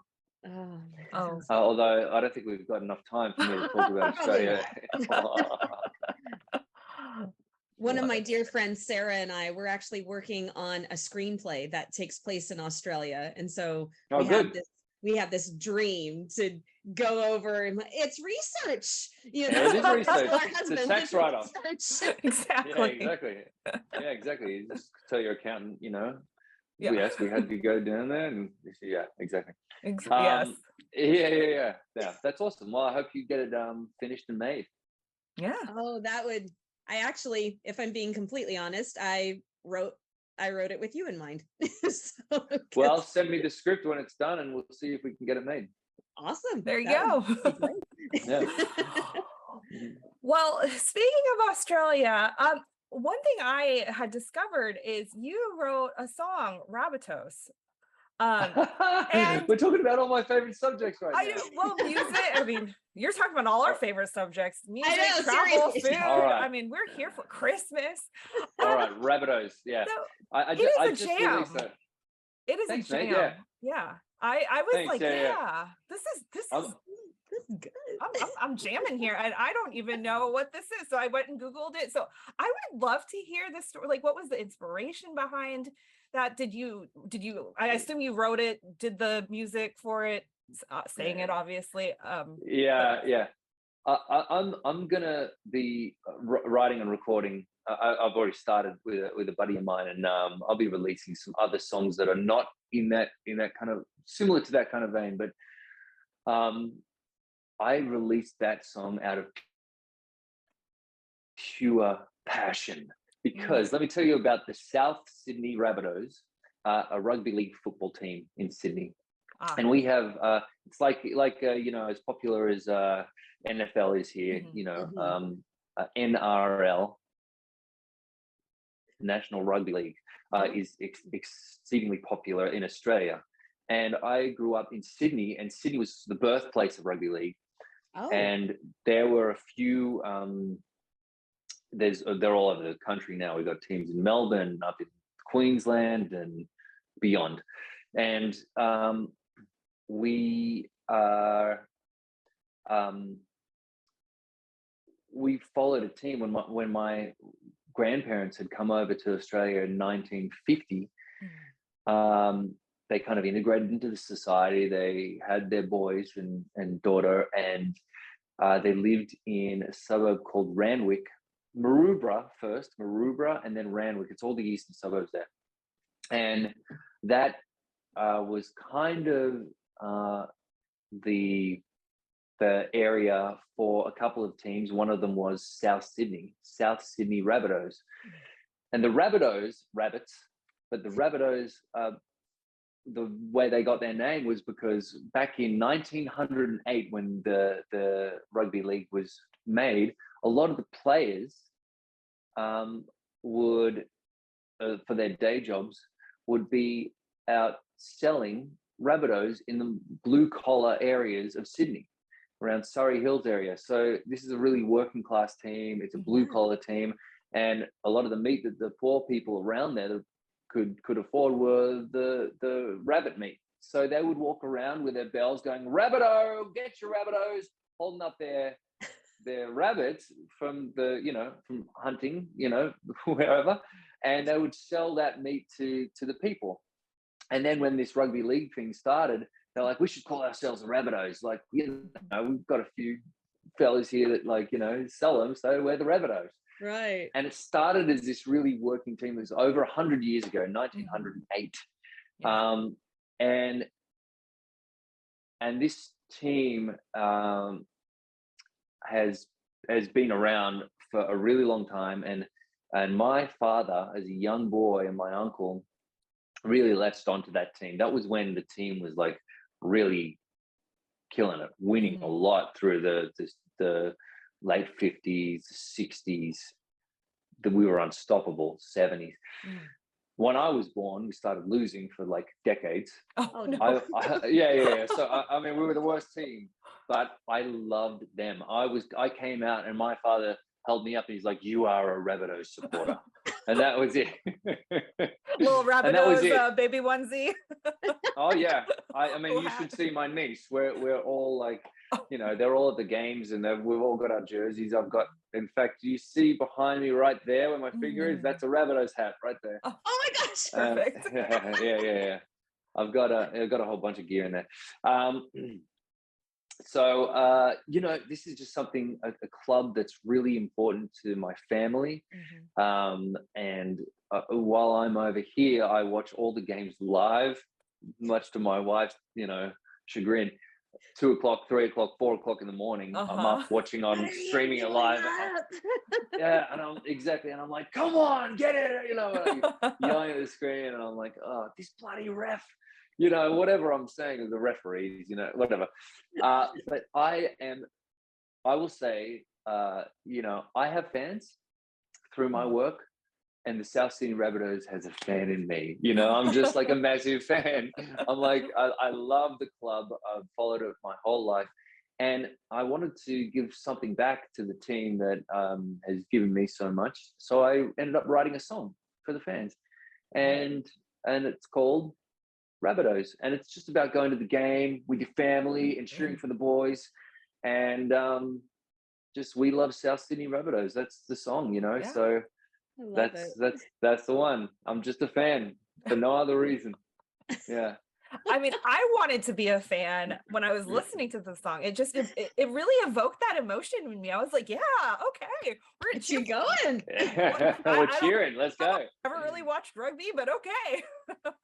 Although I don't think we've got enough time for me to talk about Australia. One of my dear friends, Sarah, and I, we're actually working on a screenplay that takes place in Australia. And so we have this dream to go over, and it's research, you know. Yeah, it is research. It's a tax write-off. Exactly. Yeah, exactly. You just tell your accountant, you know, yes, we had to go down there, and yeah, exactly. Yes. Yeah. That's awesome. Well, I hope you get it finished and made. Yeah. Oh, I actually, if I'm being completely honest, I wrote it with you in mind. Well, send me the script when it's done, and we'll see if we can get it made. Awesome. There you go. Yeah. Well, speaking of Australia, one thing I had discovered is you wrote a song, Rabbitohs. And we're talking about all my favorite subjects right now. Well, music. I mean, you're talking about all our favorite subjects: music, know, travel, seriously. food. All right. I mean, we're here for Christmas. All right, Rabbitohs. Yeah, So I it just is a jam. released that. It is Thanks, a jam. mate, Yeah. I was Thanks, like, this is good. I'm jamming here, and I don't even know what this is. So I went and Googled it. So I would love to hear the story. Like, what was the inspiration behind that? Did you? I assume you wrote it, did the music for it, sang it, obviously. Yeah. I'm gonna be writing and recording. I've already started with a buddy of mine, and I'll be releasing some other songs that are not in that kind of similar to that kind of vein. But I released that song out of pure passion because let me tell you about the South Sydney Rabbitohs, a rugby league football team in Sydney. And we have it's like as popular as NFL is here, NRL, National Rugby League, is exceedingly popular in Australia. And I grew up in Sydney, and Sydney was the birthplace of rugby league. And there were a few they're all over the country now. We've got teams in Melbourne, up in Queensland and beyond. And we followed a team when my grandparents had come over to Australia in 1950. They kind of integrated into the society. They had their boys and daughter, and they lived in a suburb called Randwick, Maroubra first, and then Randwick. It's all the eastern suburbs there. And that was kind of the area for a couple of teams. One of them was South Sydney Rabbitohs. And the Rabbitohs, rabbits, but the Rabbitohs, the way they got their name was because back in 1908, when the rugby league was made, a lot of the players would, for their day jobs, would be out selling Rabbitohs in the blue collar areas of Sydney, around Surrey Hills area. So this is a really working class team. It's a blue collar team, and a lot of the meat that the poor people around there could afford were the rabbit meat. So they would walk around with their bells going, "Rabbitoh, get your Rabbitohs," holding up their rabbits from from hunting, wherever, and they would sell that meat to the people. And then when this rugby league thing started, they're like, "We should call ourselves the Rabbitohs. Like, we've got a few fellas here that sell them, so we're the Rabbitohs." Right. And it started as this really working team. It was over 100 years ago, 1908. And this team has been around for a really long time. And my father, as a young boy, and my uncle really latched onto that team. That was when the team was like really killing it, winning a lot through the late 50s, 60s, that we were unstoppable, 70s. When I was born, we started losing for like decades. Oh, no. Yeah. So, I mean, we were the worst team, but I loved them. I came out and my father held me up and he's like, "You are a Rabbitohs supporter." And that was it. Little Rabbitohs baby onesie. Oh yeah. I mean, you should see my niece. We're all like, they're all at the games, and we've all got our jerseys. I've got, in fact, you see behind me right there where my finger is, that's a Rabbitohs hat right there. Oh my gosh. Perfect. Yeah. I've got a whole bunch of gear in there. So this is just something, a club that's really important to my family. And while I'm over here, I watch all the games live, much to my wife's, chagrin. 2 o'clock, 3 o'clock, 4 o'clock in the morning, I'm up watching on streaming it live. Yeah, and I'm like, "Come on, get it!" Yelling at the screen, and I'm like, "Oh, this bloody ref!" Whatever I'm saying to the referees, whatever. But I will say, I have fans through my work. and the South Sydney Rabbitohs has a fan in me. You know, I'm just like a massive fan. I'm like, I love the club. I've followed it my whole life. And I wanted to give something back to the team that has given me so much. So I ended up writing a song for the fans. And it's called Rabbitohs. And it's just about going to the game with your family and cheering for the boys. And just, we love South Sydney Rabbitohs. That's the song, you know. Yeah. So that's the one. I'm just a fan for no other reason. Yeah. I mean, I wanted to be a fan when I was listening to the song. It just, it really evoked that emotion in me. I was like, yeah, okay, we're Get you going. We're cheering. Let's go. I haven't really watched rugby, but okay.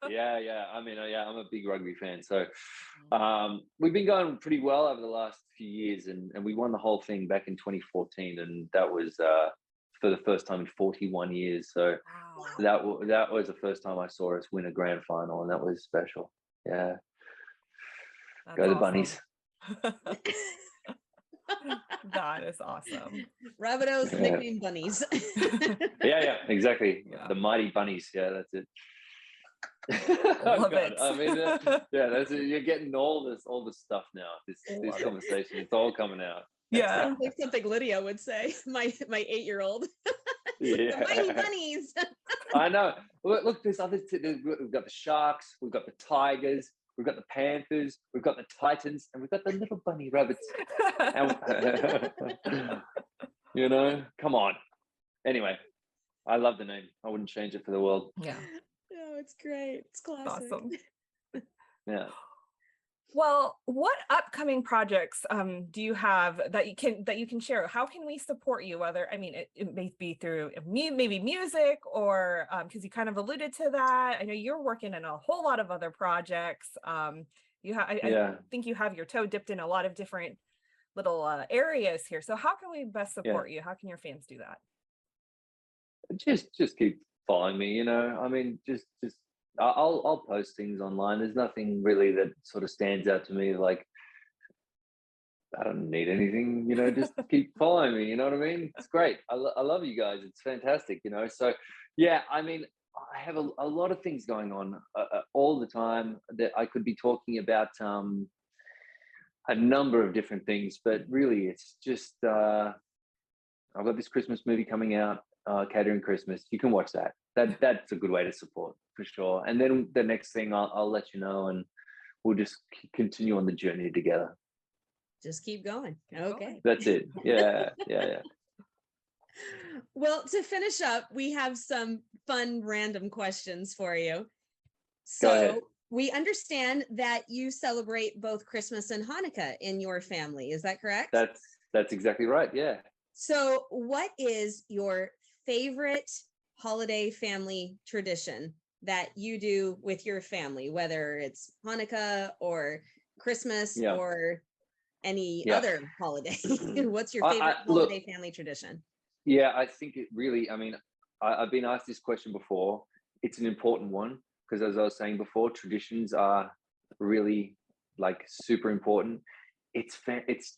Yeah. I mean, I'm a big rugby fan. So we've been going pretty well over the last few years, and we won the whole thing back in 2014, and that was for the first time in 41 years. So wow. that was the first time I saw us win a grand final, and that was special. Yeah. That's Go the awesome. Bunnies. That is awesome. Rabbitohs, nickname Bunnies. Yeah, exactly. Yeah. The mighty Bunnies. Yeah, that's it. Love it. I mean, that's it. You're getting all this stuff now. This conversation, it's all coming out. Yeah, sounds like something Lydia would say. My 8-year-old. Yeah. The mighty Bunnies. I know. Look, there's other. We've got the Sharks. We've got the Tigers. We've got the Panthers. We've got the Titans, and we've got the little bunny rabbits. You know, come on. Anyway, I love the name. I wouldn't change it for the world. yeah. No, it's great. It's classic. Awesome. Yeah. Well, what upcoming projects do you have that you can share? How can we support you? Whether, I mean, it may be through maybe music, or because you kind of alluded to that. I know you're working in a whole lot of other projects. I think you have your toe dipped in a lot of different little areas here. So how can we best support you? How can your fans do that? Just keep following me. You know, I mean, just. I'll post things online. There's nothing really that sort of stands out to me. Like, I don't need anything, you know, just keep following me. You know what I mean? It's great. I love you guys. It's fantastic, you know? So yeah, I mean, I have a lot of things going on all the time that I could be talking about a number of different things, but really it's just, I've got this Christmas movie coming out, Catering Christmas. You can watch that. That's a good way to support, for sure. And then the next thing I'll let you know, and we'll just continue on the journey together. Just keep going. Okay. That's it. Yeah. Well, to finish up, we have some fun random questions for you. So we understand that you celebrate both Christmas and Hanukkah in your family. Is that correct? That's exactly right. Yeah. So what is your favorite holiday family tradition that you do with your family, whether it's Hanukkah or Christmas or any other holiday? What's your favorite holiday family tradition? Yeah, I think it really, I mean, I've been asked this question before. It's an important one because, as I was saying before, traditions are really like super important. It's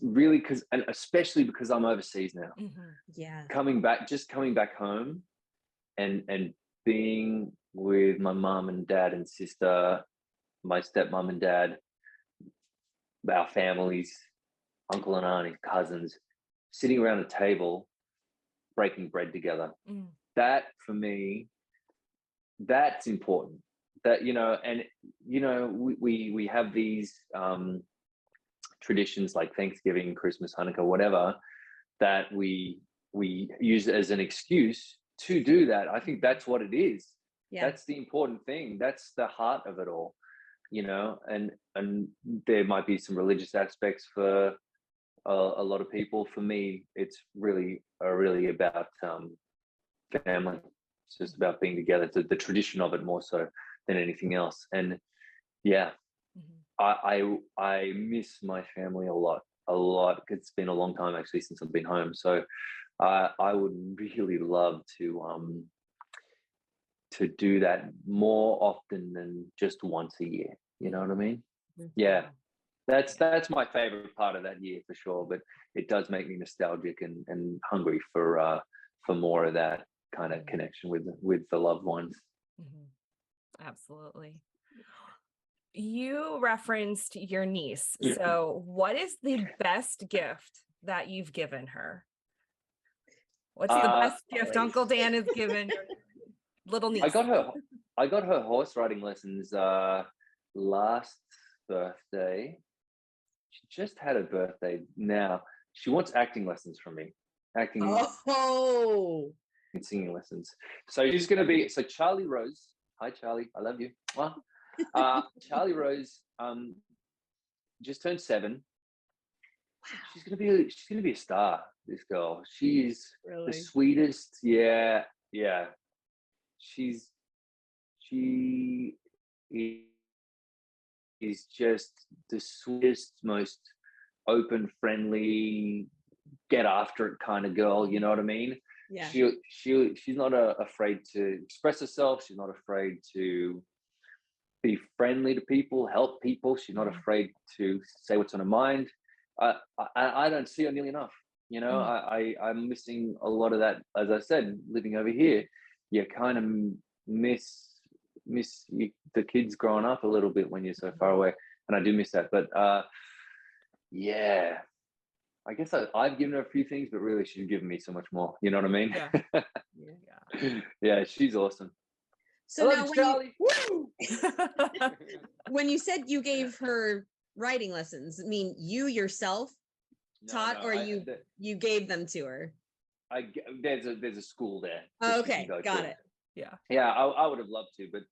really because, and especially because I'm overseas now. Mm-hmm. Yeah. Coming back home and being with my mom and dad and sister, my stepmom and dad, our families, uncle and auntie, cousins, sitting around a table, breaking bread together. Mm. That for me, that's important. That, you know, and you know, we have these traditions like Thanksgiving, Christmas, Hanukkah, whatever, that we use as an excuse to do that. I think that's what it is. Yeah. That's the important thing. That's the heart of it all, you know, and there might be some religious aspects for a lot of people. For me, it's really about family. It's just about being together. It's the tradition of it more so than anything else. And yeah, I miss my family a lot. It's been a long time actually since I've been home. So I would really love to do that more often than just once a year. You know what I mean? Mm-hmm. Yeah. That's my favorite part of that year for sure. But it does make me nostalgic and hungry for more of that. kind of connection with the loved ones. Absolutely. You referenced your niece. So what is the best gift that you've given her? What's the best gift Uncle Dan has given your little niece? I got her horse riding lessons last birthday. She just had a birthday now. She wants acting lessons from me. Acting and singing lessons. So she's going to be, so Charlie Rose. Hi, Charlie. I love you. Charlie Rose just turned 7. Wow. She's going to be a star, this girl. She's the sweetest. Yeah. She is just the sweetest, most open, friendly, get after it kind of girl. You know what I mean? Yeah. She's not afraid to express herself. She's not afraid to be friendly to people, help people. She's not afraid to say what's on her mind. I don't see her nearly enough. You know, I'm missing a lot of that. As I said, living over here, you kind of miss the kids growing up a little bit when you're so far away, and I do miss that. But yeah, I guess I've given her a few things, but really she's given me so much more. You know what I mean? Yeah. Yeah, she's awesome. So now when you said you gave her writing lessons, I mean you yourself taught, or you gave them to her? There's a school there. Oh, okay, got it. Yeah. I would have loved to, but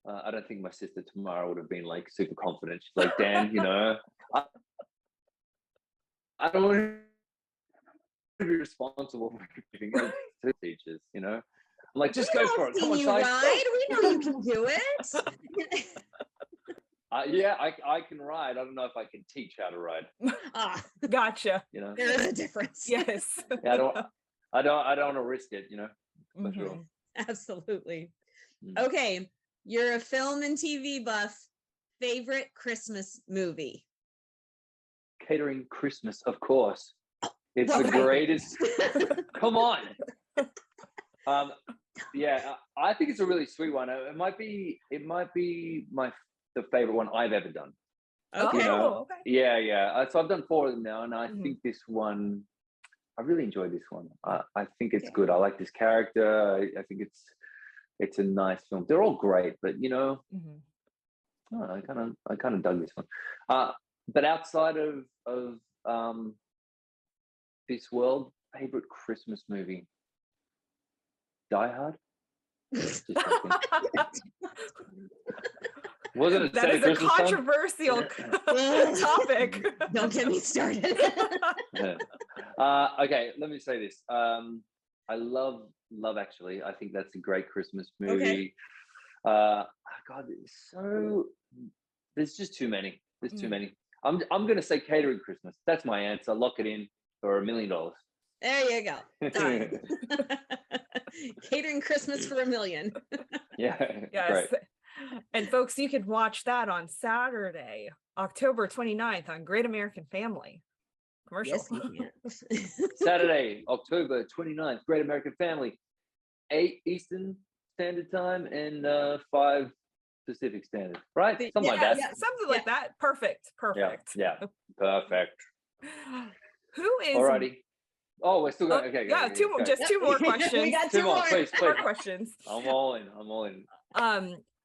I don't think my sister tomorrow would have been like super confident. She's like, Dan, you know, I don't want to be responsible for giving it to teachers, you know. I'm like, just go for it. Come on, ride. We know you can do it. Yeah, I can ride. I don't know if I can teach how to ride. Gotcha. You know, there is a difference. Yes. Yeah, I don't want to risk it. You know, for sure. Absolutely. Okay, you're a film and TV buff. Favorite Christmas movie? Catering Christmas, of course. It's the greatest. Come on. Yeah, I think it's a really sweet one. It might be the favorite one I've ever done. Okay. You know? Yeah. So I've done 4 of them now, and I think this one, I really enjoyed this one. I think it's good. I like this character. I think it's a nice film. They're all great, but you know, I kind of dug this one. But outside of this world, favorite Christmas movie, Die Hard. Wasn't it? That is a controversial topic. Don't get me started. Okay, let me say this. I love Actually. I think that's a great Christmas movie. Okay. God, there's just too many. There's too many. I'm going to say Catering Christmas. That's my answer. Lock it in for $1 million. There you go. Done. Catering Christmas for $1 million. Yeah. Yes. Great. And folks, you can watch that on Saturday, October 29th on Great American Family. Commercial. Yes, Saturday, October 29th, Great American Family, 8 Eastern Standard Time and 5 Pacific Standard, right? Something like that. Yeah, something like that. Perfect. Yeah. Perfect. Who is? Alrighty. Oh, we're still going. Okay. Yeah, two more. Just 2 more questions. We got 2 more. Please. More questions. I'm all in.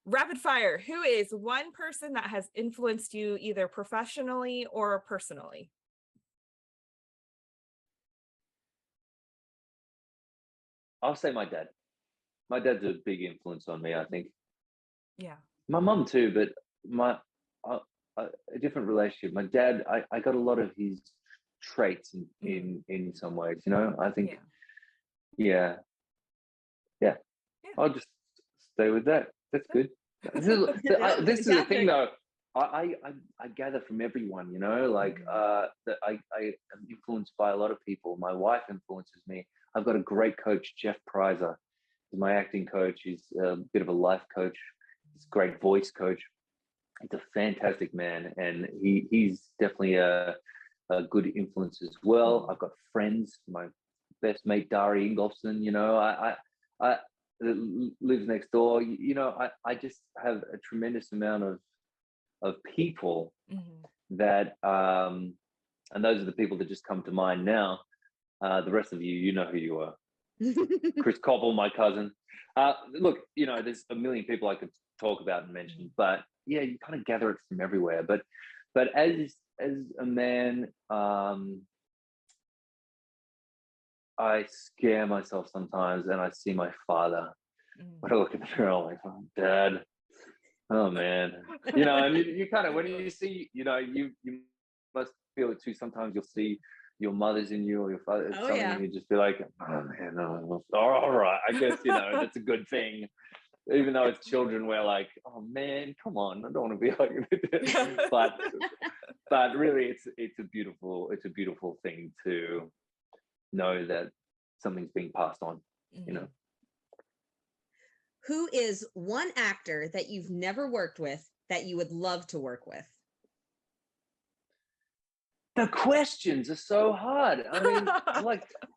Rapid fire. Who is one person that has influenced you either professionally or personally? I'll say my dad. My dad's a big influence on me, I think. Yeah. My mum too, but a different relationship. My dad, I got a lot of his traits in some ways, you know. I think yeah. I'll just stay with that. That's good. This is the thing though. I gather from everyone, you know, like that I am influenced by a lot of people. My wife influences me. I've got a great coach, Jeff Prizer. He's my acting coach. He's a bit of a life coach. He's a great voice coach. He's a fantastic man, and he's definitely a good influence as well. I've got friends. My best mate, Dari Ingolfsson. You know, that lives next door. You know, I just have a tremendous amount of people that, and those are the people that just come to mind now. The rest of you, you know who you are. Chris Cobble, my cousin. Look, you know, there's a million people I could talk about and mention, but yeah, you kind of gather it from everywhere. But as a man, I scare myself sometimes, and I see my father. When I look in the mirror, I'm like, oh, Dad. Oh man, you know, and you kind of, when you see, you know, you must feel it too. Sometimes you'll see your mother's in you or your father, and you just be like, oh man, no, all right, I guess, you know, that's a good thing. Even though it's children, we're like, oh man, come on, I don't want to be like this. but really, it's a beautiful thing to know that something's being passed on, you know. Who is one actor that you've never worked with that you would love to work with? The questions are so hard. I mean,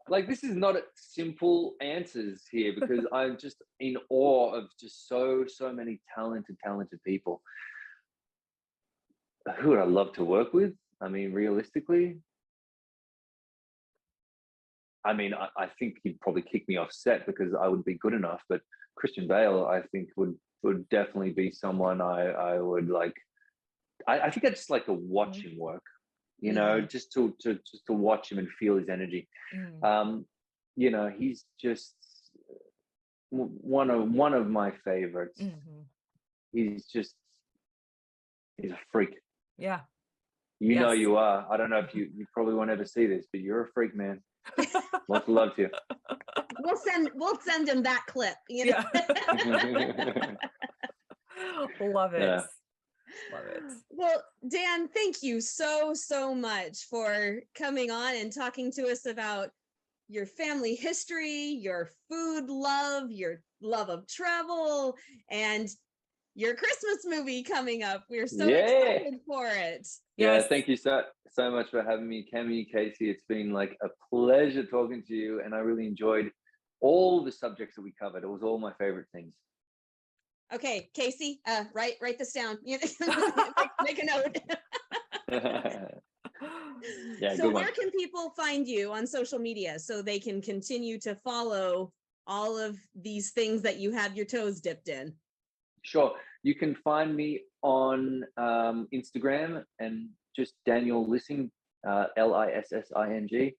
like this is not simple answers here, because I'm just in awe of just so many talented people. Who would I love to work with? I mean, realistically, I mean, I think he'd probably kick me off set because I wouldn't be good enough. But Christian Bale, I think, would definitely be someone I would like. I think I just like to watch him work. You know, just to watch him and feel his energy. You know, he's just one of my favorites. He's a freak. Yeah. You know you are. I don't know if you probably won't ever see this, but you're a freak, man. Lots of love to you. We'll send him that clip. You know? Love it. Yeah. Love it. Well, Dan, thank you so much for coming on and talking to us about your family history, your food love, your love of travel, and your Christmas movie coming up. We're so excited for it. Yeah, thank you so much for having me, Cameo, Kaycee. It's been like a pleasure talking to you, and I really enjoyed all the subjects that we covered. It was all my favorite things. Okay, Kaycee, write this down. Make a note. Yeah, so where can people find you on social media so they can continue to follow all of these things that you have your toes dipped in? Sure. You can find me on Instagram and just Daniel Lissing, Lissing.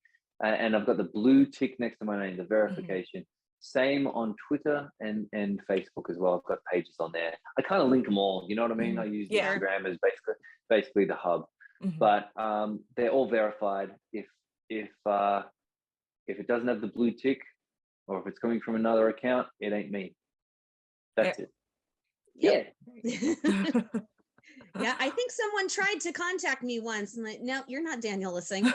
And I've got the blue tick next to my name, the verification. Same on Twitter and Facebook as well. I've got pages on there. I kind of link them all. You know what I mean? I use Instagram as basically the hub. But they're all verified. If it doesn't have the blue tick, or if it's coming from another account, it ain't me. That's it. Yeah. Yeah, I think someone tried to contact me once. I'm like, no, you're not Daniel Lissing.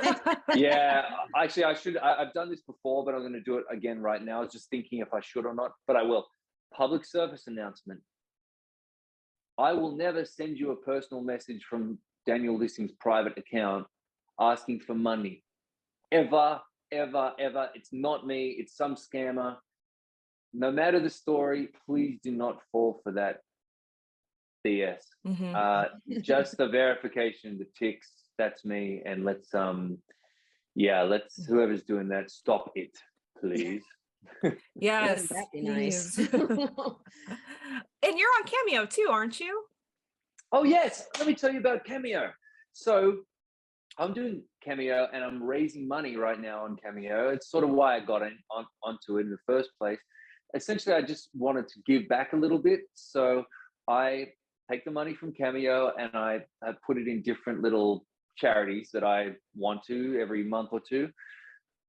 Yeah, actually, I've done this before, but I'm going to do it again right now. I was just thinking if I should or not, but I will. Public service announcement. I will never send you a personal message from Daniel Lissing's private account asking for money. Ever. It's not me. It's some scammer. No matter the story, please do not fall for that BS. Just the verification, the ticks, that's me. And let's whoever's doing that, stop it, please. Yes. That'd be nice. And you're on Cameo too, aren't you? Oh yes, let me tell you about Cameo. So I'm doing Cameo and I'm raising money right now on Cameo. It's sort of why I got onto it in the first place. Essentially, I just wanted to give back a little bit. So I take the money from Cameo and I put it in different little charities that I want to every month or two.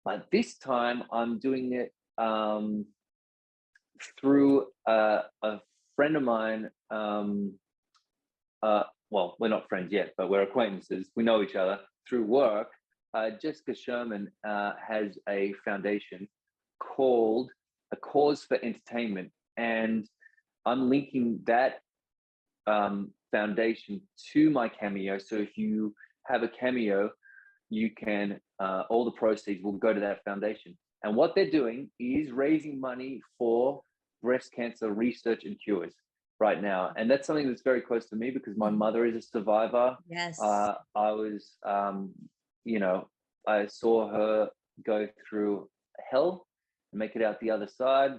But this time I'm doing it through a friend of mine. Well, we're not friends yet, but we're acquaintances. We know each other through work. Jessica Sherman has a foundation called A Cause for Entertainment, and I'm linking that foundation to my Cameo. So if you have a Cameo, you can all the proceeds will go to that foundation. And what they're doing is raising money for breast cancer research and cures right now. And that's something that's very close to me because my mother is a survivor. Yes. I was, I saw her go through hell and make it out the other side.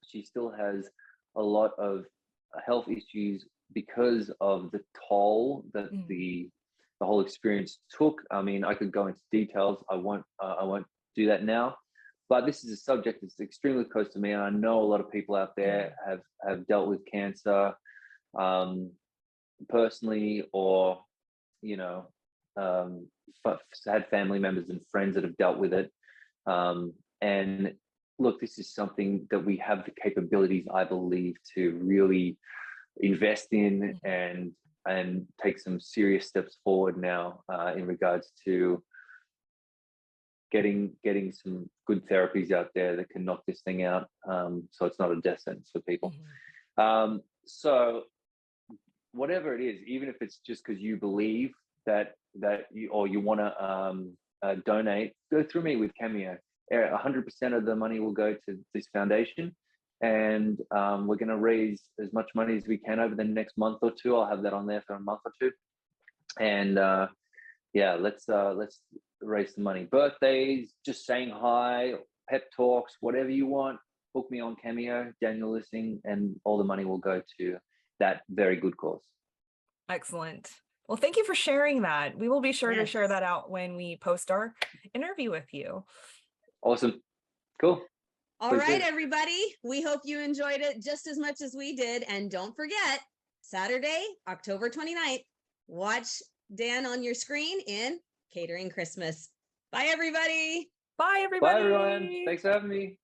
She still has a lot of health issues because of the toll that the whole experience took. I mean, I could go into details. I won't do that now. But this is a subject that's extremely close to me, and I know a lot of people out there have dealt with cancer personally, or had family members and friends that have dealt with it. And look, this is something that we have the capabilities, I believe, to really invest in and take some serious steps forward now in regards to getting some good therapies out there that can knock this thing out, so it's not a death sentence for people. So whatever it is, even if it's just because you believe that you want to donate, go through me with Cameo. 100% of the money will go to this foundation, and we're going to raise as much money as we can over the next month or two. I'll have that on there for a month or two, and let's raise some money. Birthdays, just saying hi, pep talks, whatever you want, book me on Cameo, Daniel Lissing, and all the money will go to that very good cause. Excellent. Well, thank you for sharing that. We will be sure to share that out when we post our interview with you. Awesome. Cool. All right, everybody. We hope you enjoyed it just as much as we did. And don't forget, Saturday, October 29th, watch Dan on your screen in Catering Christmas. Bye, everybody. Bye, everybody. Bye, everyone. Thanks for having me.